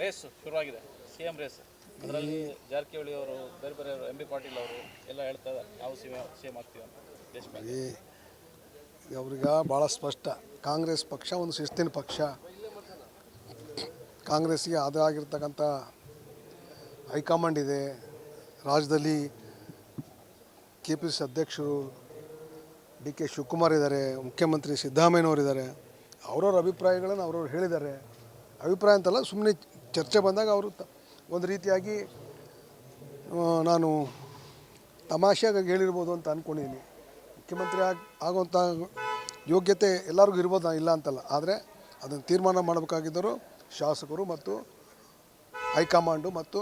Race ಶುರುವಾಗಿದೆ, CM race. ಅದರಲ್ಲಿ ಜಾರಕಿಹೊಳಿ ಅವರು, ಬೇರೆ ಬೇರೆ MB ಪಾಟೀಲ್ ಅವರು ಎಲ್ಲ ಹೇಳ್ತಾ ಇದ್ದಾರೆ ನಾವು CM ಆಗ್ತೀವಿ ಅಂತ. ದೇಶಪಾಂಡೆ ಅವ್ರಿಗೆ ಭಾಳ ಸ್ಪಷ್ಟ, ಕಾಂಗ್ರೆಸ್ ಪಕ್ಷ ಒಂದು ಶಿಸ್ತಿನ ಪಕ್ಷ. ಕಾಂಗ್ರೆಸ್ಗೆ ಆಗಿರ್ತಕ್ಕಂಥ ಹೈಕಮಾಂಡ್ ಇದೆ. ರಾಜ್ಯದಲ್ಲಿ KPCC ಅಧ್ಯಕ್ಷರು DK ಶಿವಕುಮಾರ್ ಇದ್ದಾರೆ, ಮುಖ್ಯಮಂತ್ರಿ ಸಿದ್ದರಾಮಯ್ಯನವರು ಇದ್ದಾರೆ. ಅವ್ರವ್ರ ಅಭಿಪ್ರಾಯಗಳನ್ನು ಅವ್ರವ್ರು ಹೇಳಿದ್ದಾರೆ. ಅಭಿಪ್ರಾಯ ಅಂತಲ್ಲ, ಸುಮ್ಮನೆ ಚರ್ಚೆ ಬಂದಾಗ ಅವರು ಒಂದು ರೀತಿಯಾಗಿ ನಾನು ತಮಾಷೆಯಾಗಿ ಹೇಳಿರ್ಬೋದು ಅಂತ ಅಂದ್ಕೊಂಡಿದ್ದೀನಿ. ಮುಖ್ಯಮಂತ್ರಿ ಆಗುವಂಥ ಯೋಗ್ಯತೆ ಎಲ್ಲರಿಗೂ ಇರ್ಬೋದು, ಇಲ್ಲ ಅಂತಲ್ಲ. ಆದರೆ ಅದನ್ನು ತೀರ್ಮಾನ ಮಾಡಬೇಕಾಗಿದ್ದರು ಶಾಸಕರು ಮತ್ತು ಹೈಕಮಾಂಡು ಮತ್ತು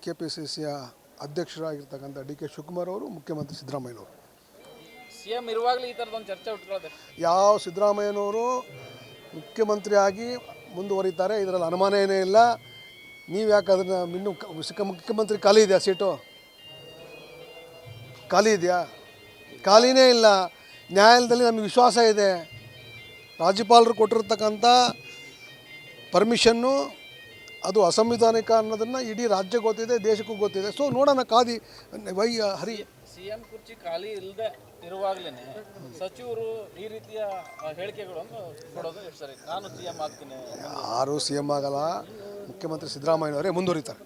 KPCCಯ ಅಧ್ಯಕ್ಷರಾಗಿರ್ತಕ್ಕಂಥ DK ಶಿವಕುಮಾರ್ ಅವರು, ಮುಖ್ಯಮಂತ್ರಿ ಸಿದ್ದರಾಮಯ್ಯನವರು. CM ಇರುವಾಗಲೇ ಈ ಥರದೊಂದು ಚರ್ಚೆ ಉಟ್ಕೊಳ್ಳೋದೆ. ಯಾವ ಸಿದ್ದರಾಮಯ್ಯನವರು ಮುಖ್ಯಮಂತ್ರಿ ಆಗಿ ಮುಂದುವರಿತಾರೆ, ಇದರಲ್ಲಿ ಅನುಮಾನ ಏನೇ ಇಲ್ಲ. ನೀವು ಯಾಕೆ ಅದನ್ನು ಇನ್ನೂ ಮುಖ್ಯಮಂತ್ರಿ ಖಾಲಿ ಇದೆಯಾ? ಸೀಟು ಖಾಲಿ ಇದೆಯಾ? ಖಾಲಿನೇ ಇಲ್ಲ. ನ್ಯಾಯಾಲಯದಲ್ಲಿ ನಮಗೆ ವಿಶ್ವಾಸ ಇದೆ. ರಾಜ್ಯಪಾಲರು ಕೊಟ್ಟಿರ್ತಕ್ಕಂಥ ಪರ್ಮಿಷನ್ನು ಅದು ಅಸಂವಿಧಾನಿಕ ಅನ್ನೋದನ್ನು ಇಡೀ ರಾಜ್ಯಕ್ಕೆ ಗೊತ್ತಿದೆ, ದೇಶಕ್ಕೂ ಗೊತ್ತಿದೆ. ಸೊ ನೋಡೋಣ, ಕಾದಿ ಹರಿ. CM ಕುರ್ಚಿ ಖಾಲಿ ಇಲ್ಲದೆ ಇರುವಾಗಲೇ ಸಚಿವರು ಈ ರೀತಿಯ ಹೇಳಿಕೆಗಳನ್ನು ಕೊಡೋದು ಎಷ್ಟು ಸರಿ? ನಾನು CM ಆಗ್ತೀನಿ. ಯಾರೂ CM ಆಗಲ್ಲ, ಮುಖ್ಯಮಂತ್ರಿ ಸಿದ್ದರಾಮಯ್ಯನವರೇ ಮುಂದುವರಿತಾರೆ.